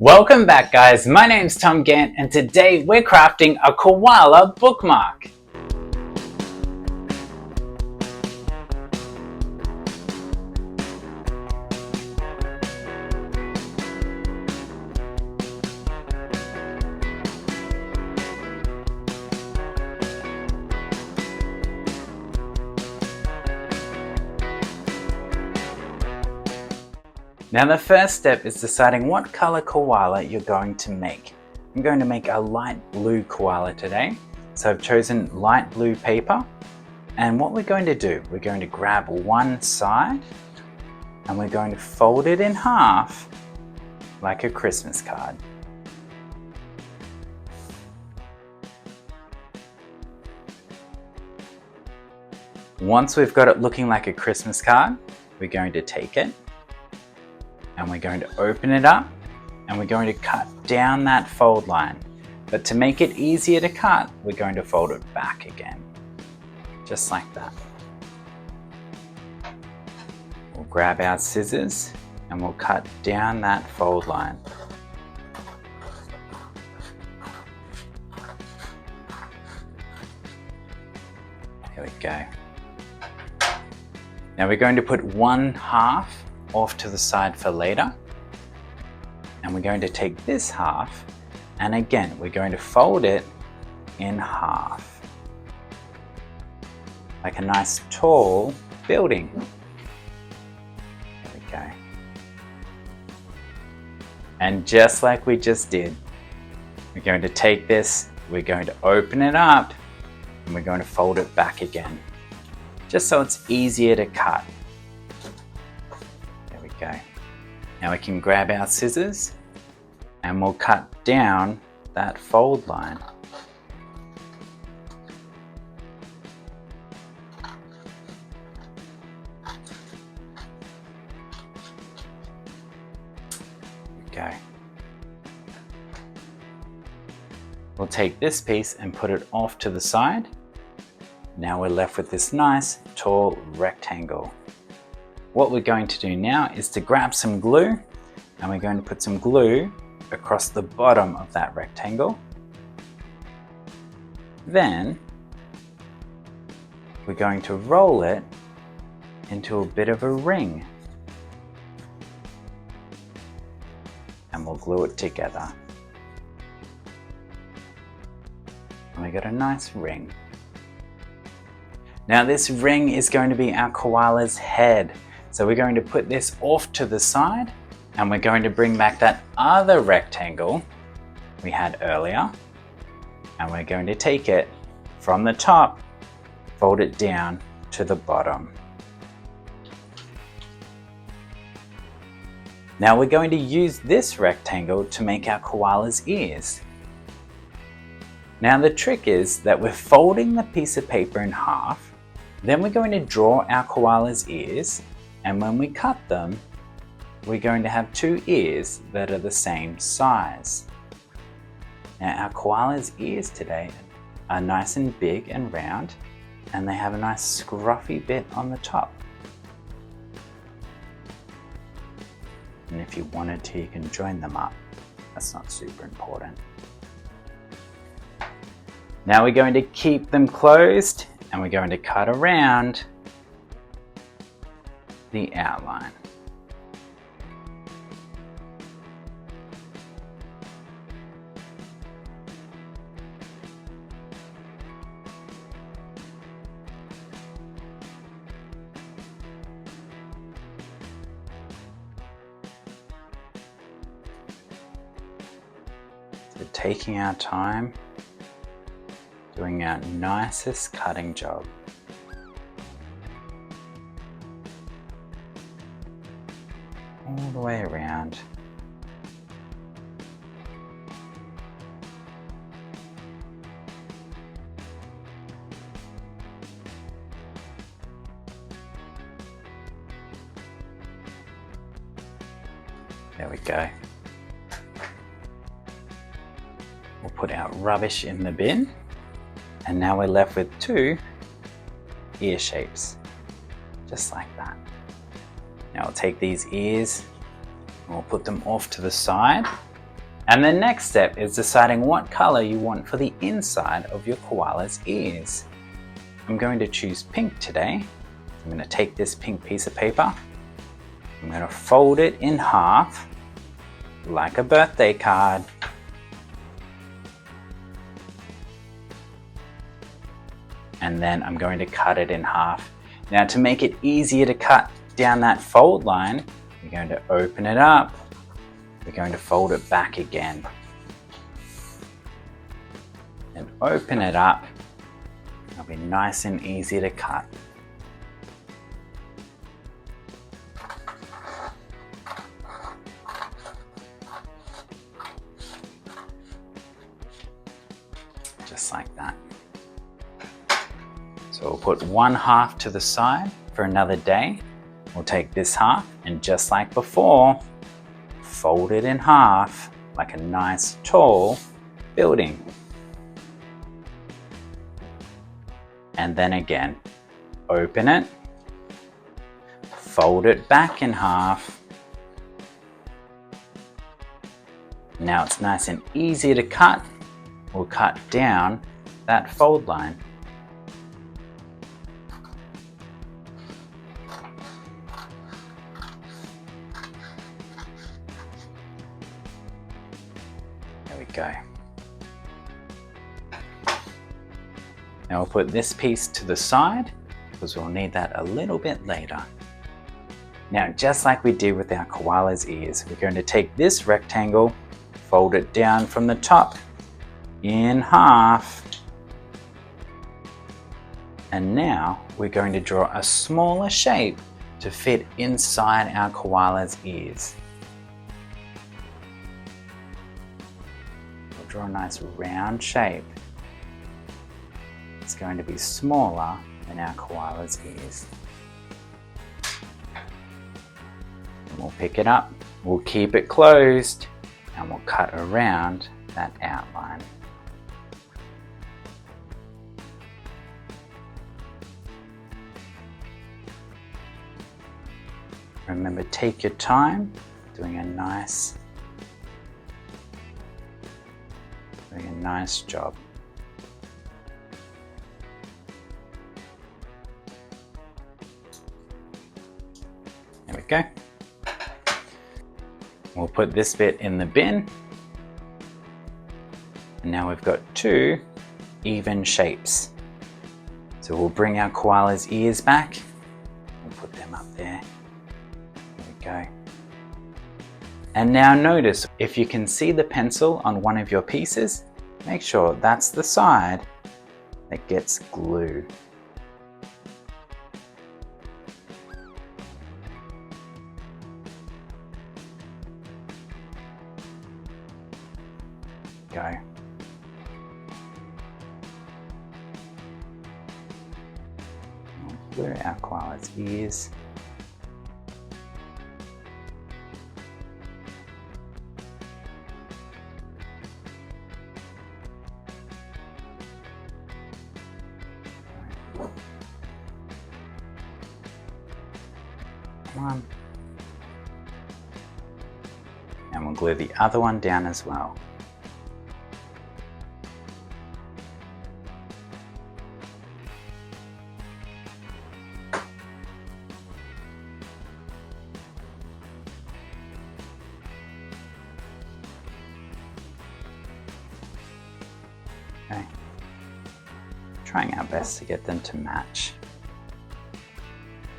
Welcome back guys, my name's Tom Gant and today we're crafting a koala bookmark. Now the first step is deciding what color koala you're going to make. I'm going to make a light blue koala today. So I've chosen light blue paper. And what we're going to do, we're going to grab one side and we're going to fold it in half like a Christmas card. Once we've got it looking like a Christmas card, we're going to take it and we're going to open it up and we're going to cut down that fold line. But to make it easier to cut, we're going to fold it back again, just like that. We'll grab our scissors and we'll cut down that fold line. There we go. Now we're going to put one half off to the side for later, and we're going to take this half and again we're going to fold it in half like a nice tall building. There we go. And just like we just did, we're going to take this, we're going to open it up and we're going to fold it back again, just so it's easier to cut. Okay. Now we can grab our scissors and we'll cut down that fold line. Okay. We'll take this piece and put it off to the side. Now we're left with this nice tall rectangle. What we're going to do now is to grab some glue and we're going to put some glue across the bottom of that rectangle. Then we're going to roll it into a bit of a ring and we'll glue it together. And we got a nice ring. Now this ring is going to be our koala's head. So we're going to put this off to the side and we're going to bring back that other rectangle we had earlier and we're going to take it from the top, fold it down to the bottom. Now we're going to use this rectangle to make our koala's ears. Now the trick is that we're folding the piece of paper in half, then we're going to draw our koala's ears. And when we cut them, we're going to have two ears that are the same size. Now our koala's ears today are nice and big and round, and they have a nice scruffy bit on the top. And if you wanted to, you can join them up. That's not super important. Now we're going to keep them closed and we're going to cut around the outline. So taking our time, doing our nicest cutting job. All the way around. There we go. We'll put our rubbish in the bin and now we're left with two ear shapes, just like that. Now I'll take these ears and we'll put them off to the side And the next step is deciding what color you want for the inside of your koala's ears. I'm going to choose pink today. I'm going to take this pink piece of paper. I'm going to fold it in half like a birthday card. And then I'm going to cut it in half. Now, to make it easier to cut down that fold line, we're going to open it up. We're going to fold it back again. And open it up. It'll be nice and easy to cut. Just like that. So we'll put one half to the side for another day. We'll take this half and just like before, fold it in half like a nice tall building. And then again, open it, fold it back in half. Now it's nice and easy to cut. We'll cut down that fold line. There we go. Now we'll put this piece to the side because we'll need that a little bit later. Now, just like we did with our koala's ears, we're going to take this rectangle, fold it down from the top in half. And now we're going to draw a smaller shape to fit inside our koala's ears. We'll draw a nice round shape. It's going to be smaller than our koala's ears. And we'll pick it up, we'll keep it closed, and we'll cut around that outline. Remember, take your time doing a nice job. There we go. We'll put this bit in the bin. And now we've got two even shapes. So we'll bring our koala's ears back. We'll put them up there. There we go. And now notice, if you can see the pencil on one of your pieces, make sure that's the side that gets glue. Go. Glue our koala's ears. Come on. And we'll glue the other one down as well. Okay. Trying our best to get them to match.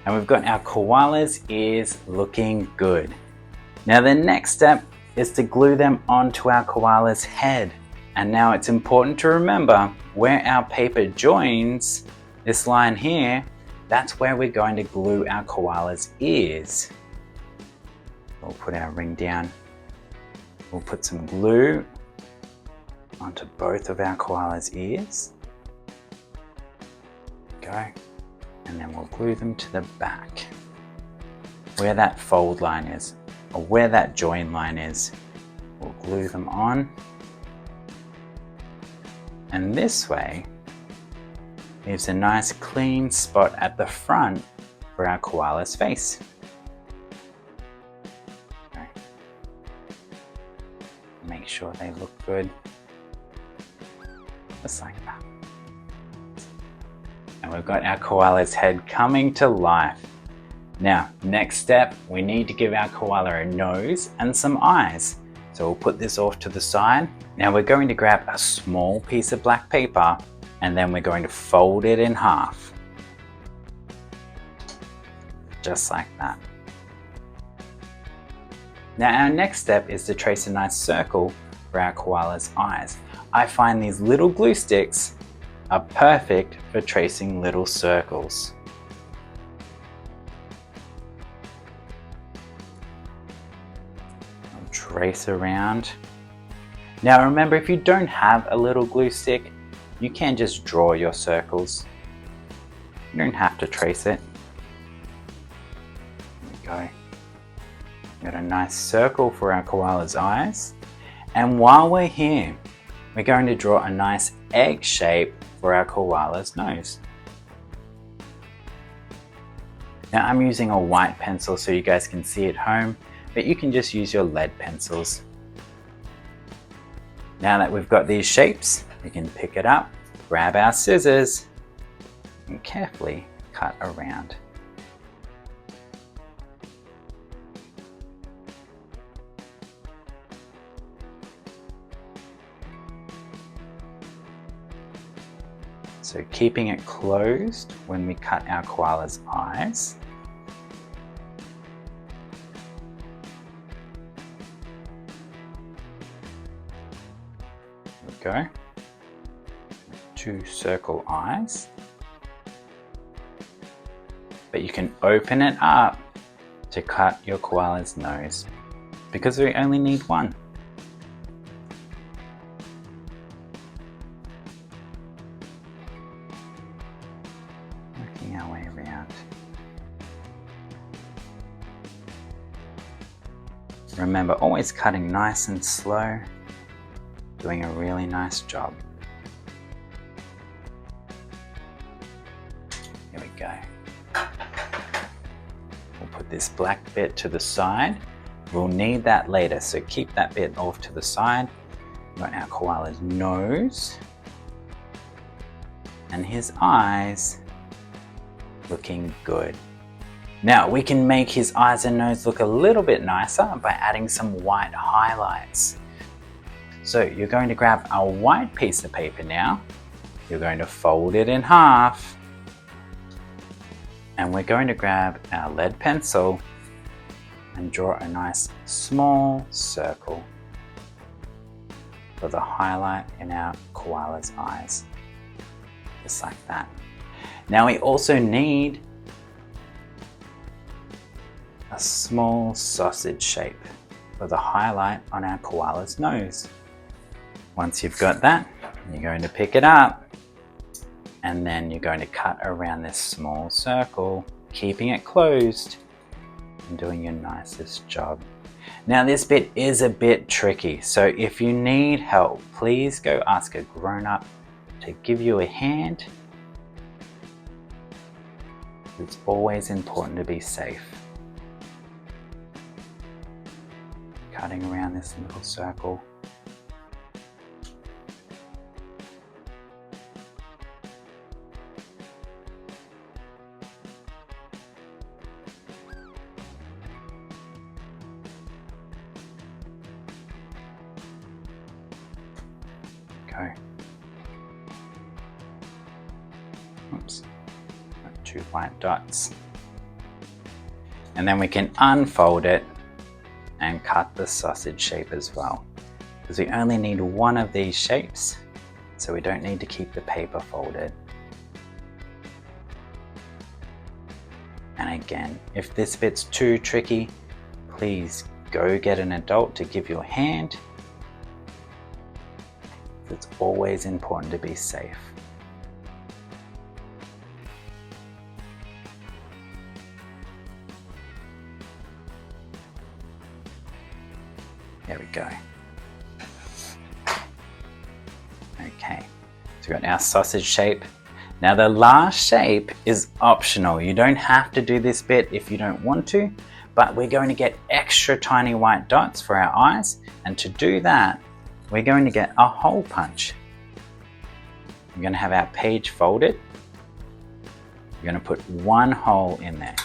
And we've got our koala's ears looking good. Now the next step is to glue them onto our koala's head. And now it's important to remember where our paper joins this line here, that's where we're going to glue our koala's ears. We'll put our ring down. We'll put some glue onto both of our koala's ears. Go. And then we'll glue them to the back. Where that fold line is, or where that join line is, we'll glue them on. And this way, leaves a nice clean spot at the front for our koala's face. Okay. make sure they look good. Just like that. And we've got our koala's head coming to life. Now, next step, we need to give our koala a nose and some eyes. So we'll put this off to the side. Now we're going to grab a small piece of black paper and then we're going to fold it in half. Just like that. Now our next step is to trace a nice circle for our koala's eyes. I find these little glue sticks are perfect for tracing little circles. I'll trace around. Now remember, if you don't have a little glue stick, you can just draw your circles. You don't have to trace it. There we go. Got a nice circle for our koala's eyes. And while we're here, we're going to draw a nice egg shape for our koala's nose. Now I'm using a white pencil so you guys can see at home, but you can just use your lead pencils. Now that we've got these shapes, we can pick it up, grab our scissors, and carefully cut around. So keeping it closed when we cut our koala's eyes. There we go. 2 circle eyes. But you can open it up to cut your koala's nose because we only need one. Working our way around. Remember, always cutting nice and slow, doing a really nice job. Here we go. We'll put this black bit to the side. We'll need that later, so keep that bit off to the side. We've got our koala's nose and his eyes looking good. Now we can make his eyes and nose look a little bit nicer by adding some white highlights. So you're going to grab a white piece of paper now. You're going to fold it in half. And we're going to grab our lead pencil and draw a nice small circle for the highlight in our koala's eyes. Just like that. Now we also need a small sausage shape for the highlight on our koala's nose. Once you've got that, you're going to pick it up and then you're going to cut around this small circle, keeping it closed and doing your nicest job. Now this bit is a bit tricky, so if you need help, please go ask a grown-up to give you a hand. It's always important to be safe. Cutting around this little circle. Go. Oops. Got 2 white dots. And then we can unfold it and cut the sausage shape as well. Because we only need one of these shapes, so we don't need to keep the paper folded. And again, if this bit's too tricky, please go get an adult to give you a hand. It's always important to be safe. There we go. Okay, so we've got our sausage shape. Now the last shape is optional. You don't have to do this bit if you don't want to, but we're going to get extra tiny white dots for our eyes, and to do that, we're going to get a hole punch. We're going to have our page folded. We're going to put one hole in there,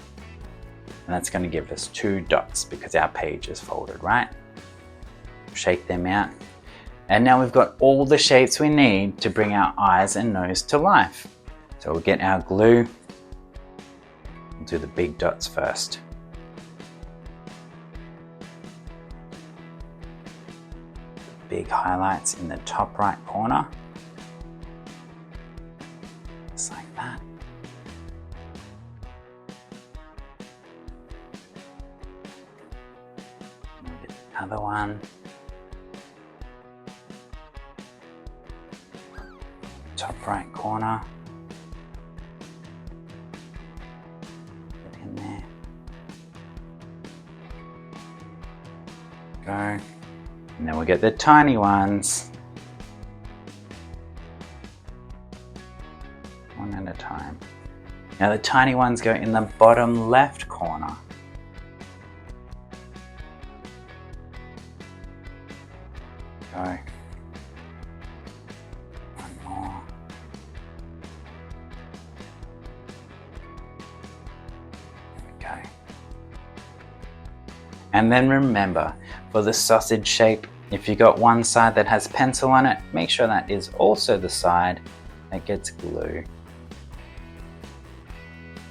and that's going to give us 2 dots because our page is folded, right? Shake them out. And now we've got all the shapes we need to bring our eyes and nose to life. So we'll get our glue. We'll do the big dots first. Big highlights in the top right corner. Just like that. Another one. Top right corner. Get in there. Go. And then we'll get the tiny ones. One at a time. Now the tiny ones go in the bottom left corner. Go. And then remember, for the sausage shape, if you got one side that has pencil on it, make sure that is also the side that gets glue.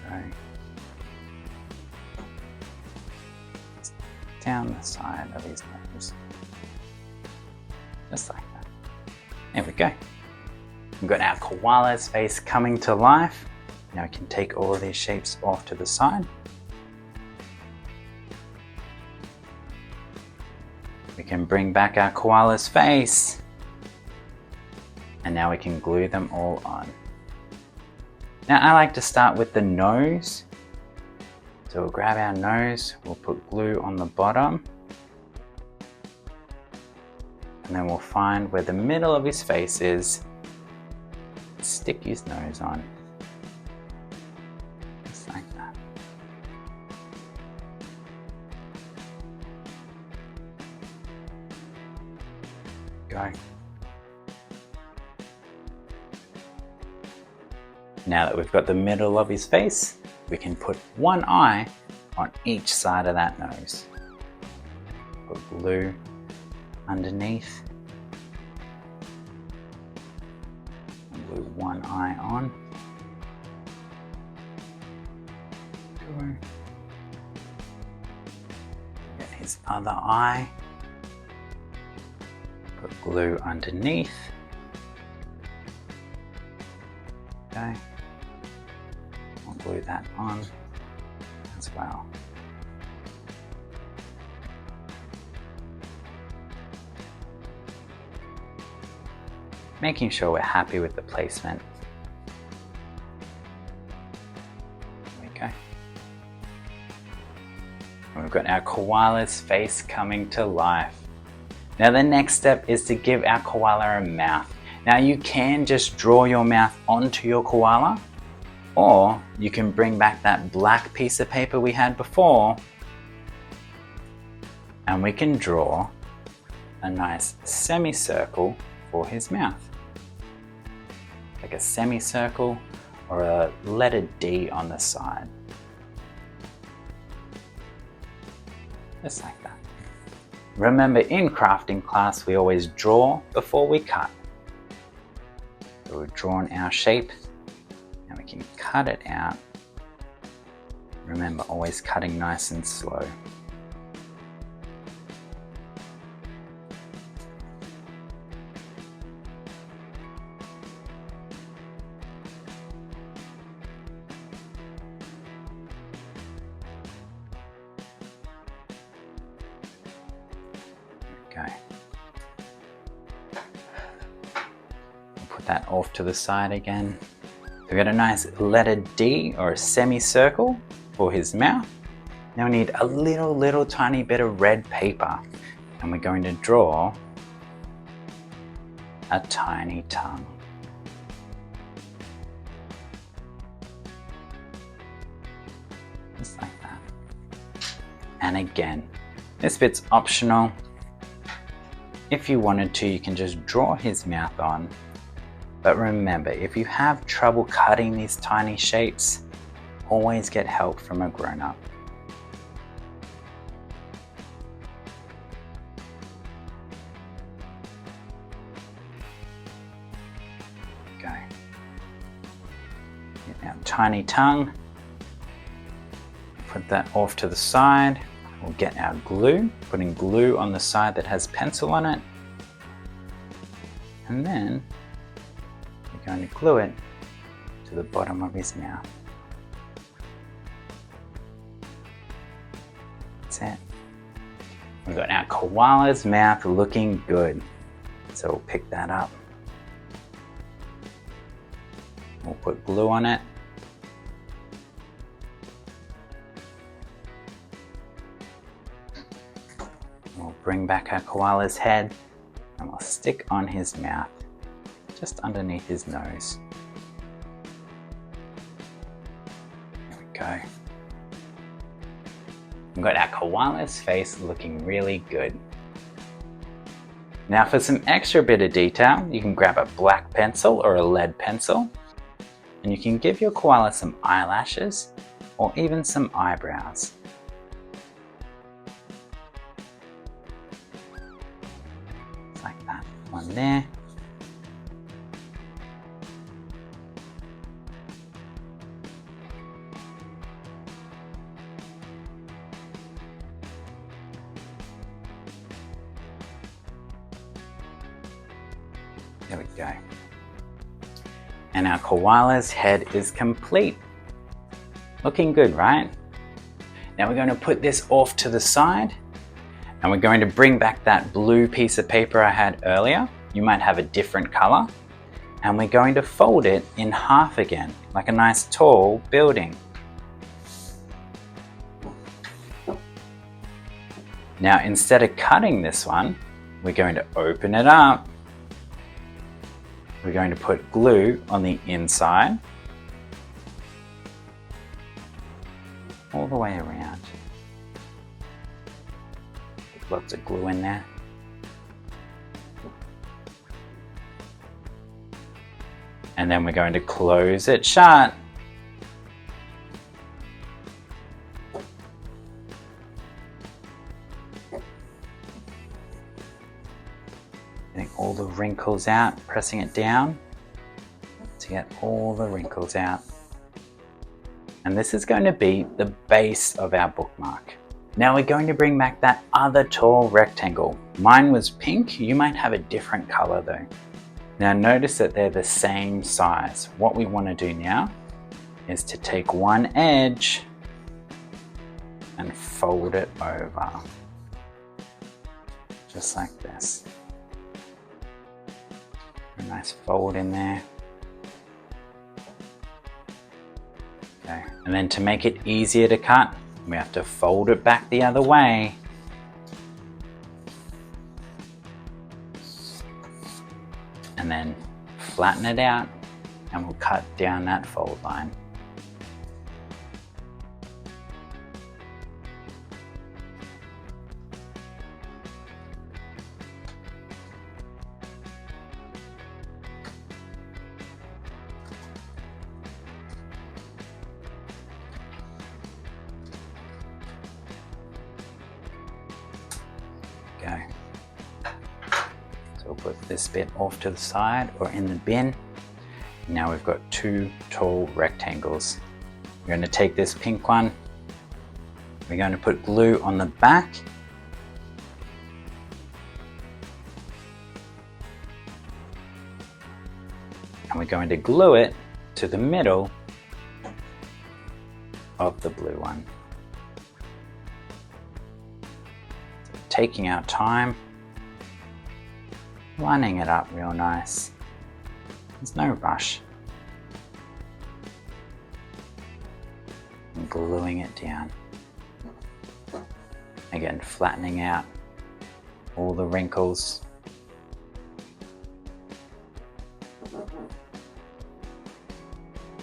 Right. Down the side of his nose. Just like that. There we go. We've got our koala's face coming to life. Now we can take all of these shapes off to the side. We can bring back our koala's face. And now we can glue them all on. Now I like to start with the nose. So we'll grab our nose, we'll put glue on the bottom. And then we'll find where the middle of his face is. Stick his nose on. Just like that. Go. Now that we've got the middle of his face, we can put one eye on each side of that nose. Put glue underneath. And glue one eye on. Go. Get his other eye. Put glue underneath. Okay. I'll glue that on as well. Making sure we're happy with the placement. There we go. And we've got our koala's face coming to life. Now the next step is to give our koala a mouth. Now you can just draw your mouth onto your koala, or you can bring back that black piece of paper we had before, and we can draw a nice semicircle for his mouth. Like a semicircle or a letter D on the side. Just like that. Remember, in crafting class, we always draw before we cut. So we've drawn our shape and we can cut it out. Remember, always cutting nice and slow. Okay. Put that off to the side again. We've got a nice letter D or a semicircle for his mouth. Now we need a little tiny bit of red paper, and we're going to draw a tiny tongue. Just like that. And again, this bit's optional. If you wanted to, you can just draw his mouth on. But remember, if you have trouble cutting these tiny shapes, always get help from a grown-up. Go. Get our tiny tongue. Put that off to the side. We'll get our glue, putting glue on the side that has pencil on it. And then we're going to glue it to the bottom of his mouth. That's it. We've got our koala's mouth looking good. So we'll pick that up. We'll put glue on it. We'll bring back our koala's head and we'll stick on his mouth, just underneath his nose. There we go. We've got our koala's face looking really good. Now for some extra bit of detail, you can grab a black pencil or a lead pencil, and you can give your koala some eyelashes or even some eyebrows. Like that one there. There we go. And our koala's head is complete. Looking good, right? Now we're going to put this off to the side. And we're going to bring back that blue piece of paper I had earlier. You might have a different color. And we're going to fold it in half again, like a nice tall building. Now instead of cutting this one, we're going to open it up. We're going to put glue on the inside. All the way around. Lots of glue in there. And then we're going to close it shut. Getting all the wrinkles out, pressing it down to get all the wrinkles out. And this is going to be the base of our bookmark. Now we're going to bring back that other tall rectangle. Mine was pink, you might have a different color though. Now notice that they're the same size. What we want to do now is to take one edge and fold it over. Just like this. A nice fold in there. Okay. And then to make it easier to cut, we have to fold it back the other way. And then flatten it out and we'll cut down that fold line. Go. So we'll put this bit off to the side or in the bin. Now we've got two tall rectangles. We're going to take this pink one. We're going to put glue on the back. And we're going to glue it to the middle of the blue one. Taking our time, lining it up real nice. There's no rush. And gluing it down. Again, flattening out all the wrinkles. There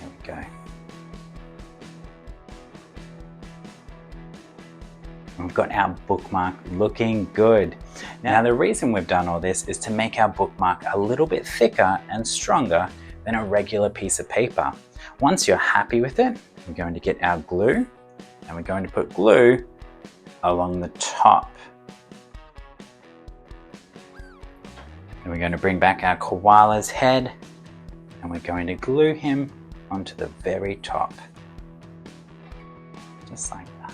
we go. We've got our bookmark looking good. Now the reason we've done all this is to make our bookmark a little bit thicker and stronger than a regular piece of paper. Once you're happy with it, we're going to get our glue and we're going to put glue along the top. And we're going to bring back our koala's head and we're going to glue him onto the very top. Just like that.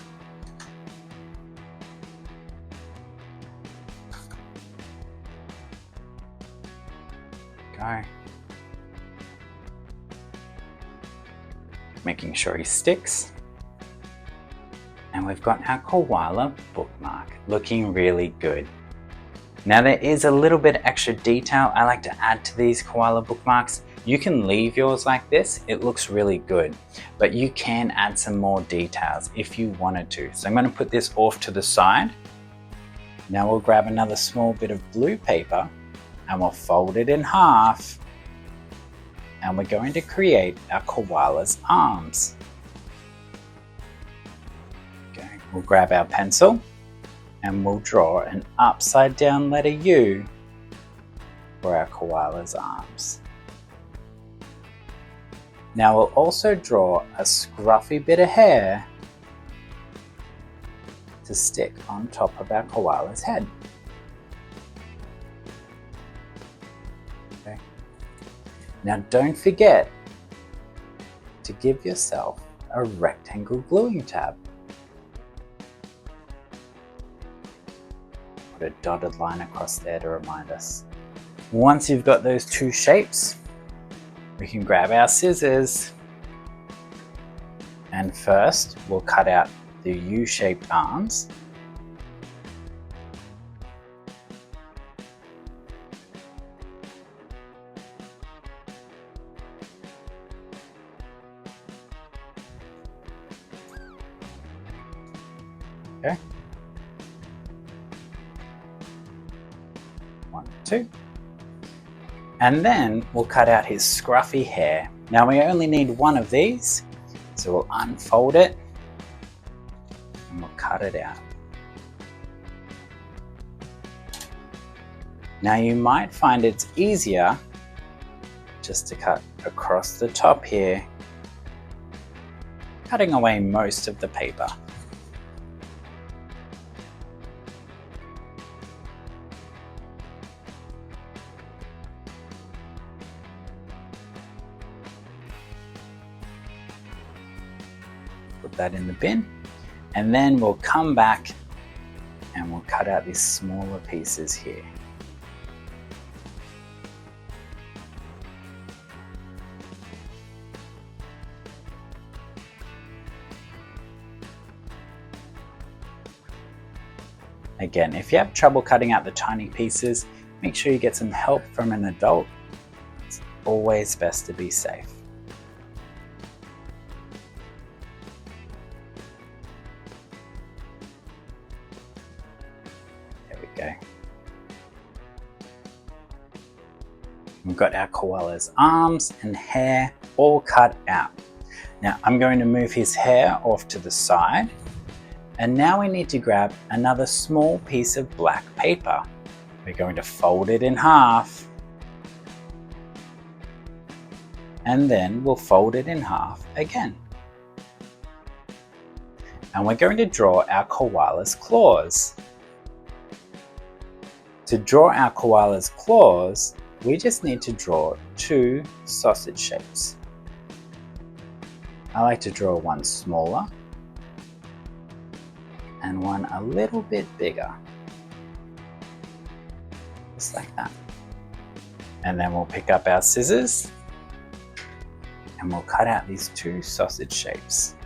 Go. Making sure he sticks. And we've got our koala bookmark looking really good. Now there is a little bit extra detail I like to add to these koala bookmarks. You can leave yours like this, it looks really good, but you can add some more details if you wanted to. So I'm going to put this off to the side. Now we'll grab another small bit of blue paper and we'll fold it in half. And we're going to create our koala's arms. Okay, we'll grab our pencil and we'll draw an upside down letter U for our koala's arms. Now we'll also draw a scruffy bit of hair to stick on top of our koala's head. Okay. Now don't forget to give yourself a rectangle gluing tab. Put a dotted line across there to remind us. Once you've got those two shapes, we can grab our scissors and first we'll cut out the U-shaped arms. Okay. 1, 2. And then we'll cut out his scruffy hair. Now we only need one of these, so we'll unfold it and we'll cut it out. Now you might find it's easier just to cut across the top here, cutting away most of the paper. Put that in the bin, and then we'll come back and we'll cut out these smaller pieces here. Again, if you have trouble cutting out the tiny pieces, make sure you get some help from an adult. It's always best to be safe. Go. We've got our koala's arms and hair all cut out. Now I'm going to move his hair off to the side, and now we need to grab another small piece of black paper. We're going to fold it in half, and then we'll fold it in half again. And we're going to draw our koala's claws. To draw our koala's claws, we just need to draw two sausage shapes. I like to draw one smaller and one a little bit bigger. Just like that. And then we'll pick up our scissors and we'll cut out these two sausage shapes.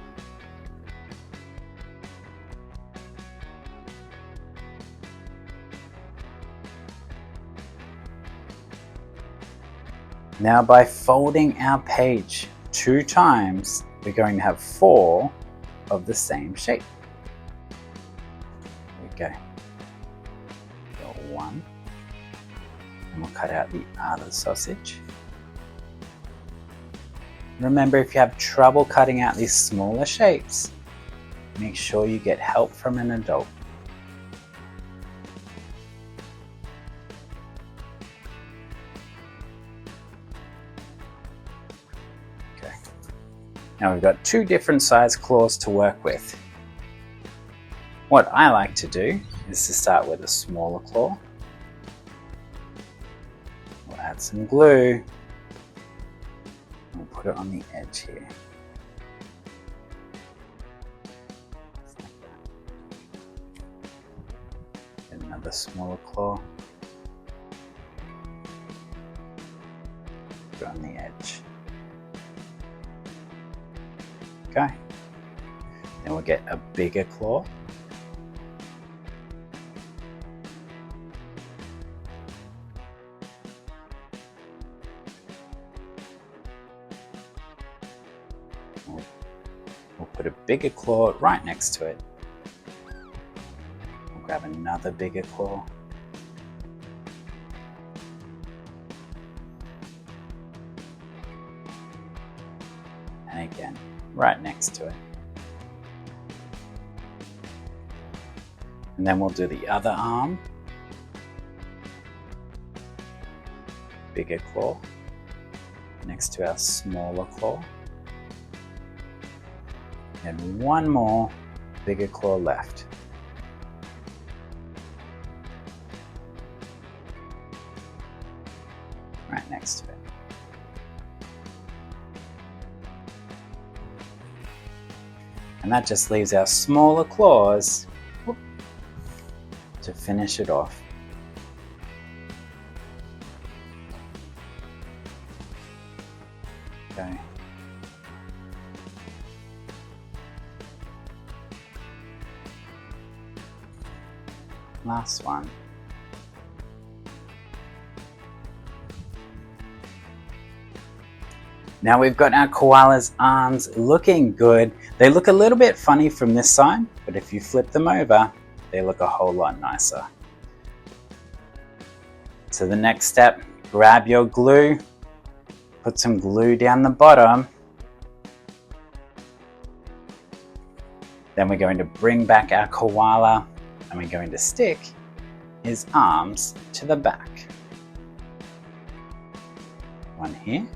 Now by folding our page 2 times, we're going to have 4 of the same shape. There we go. Got 1. And we'll cut out the other sausage. Remember, if you have trouble cutting out these smaller shapes, make sure you get help from an adult. Okay. Now we've got two different size claws to work with. What I like to do is to start with a smaller claw. We'll add some glue. We'll put it on the edge here. Another smaller claw. Put it on the edge. Okay. Then we'll get a bigger claw. We'll put a bigger claw right next to it. We'll grab another bigger claw. And again, right next to it. And then we'll do the other arm. Bigger claw next to our smaller claw. And one more bigger claw left. Right next to it. And that just leaves our smaller claws to finish it off. Okay. Last one. Now we've got our koala's arms looking good. They look a little bit funny from this side, but if you flip them over, they look a whole lot nicer. So the next step, grab your glue, put some glue down the bottom. Then we're going to bring back our koala and we're going to stick his arms to the back. One here.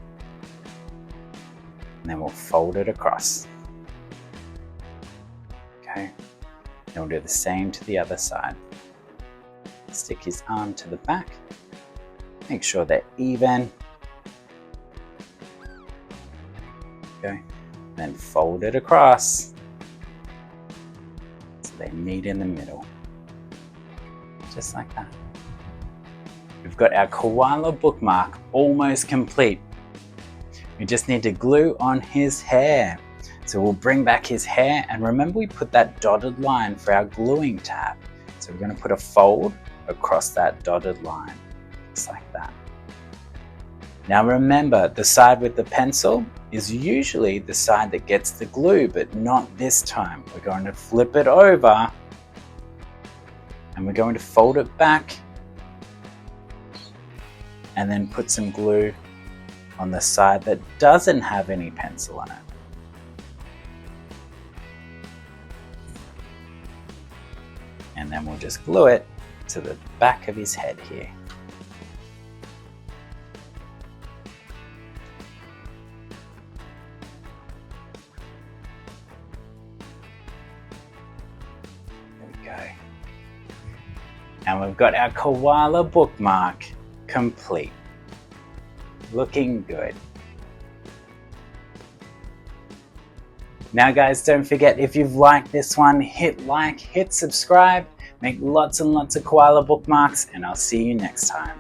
And then we'll fold it across. Okay. Then we'll do the same to the other side. Stick his arm to the back. Make sure they're even. Okay. Then fold it across. So they meet in the middle. Just like that. We've got our koala bookmark almost complete. We just need to glue on his hair. So we'll bring back his hair, and remember we put that dotted line for our gluing tab. So we're going to put a fold across that dotted line, just like that. Now remember, the side with the pencil is usually the side that gets the glue, but not this time. We're going to flip it over and we're going to fold it back and then put some glue on the side that doesn't have any pencil on it. And then we'll just glue it to the back of his head here. There we go. And we've got our koala bookmark complete. Looking good. Now guys, don't forget, if you've liked this one, hit like, hit subscribe, make lots and lots of koala bookmarks, and I'll see you next time.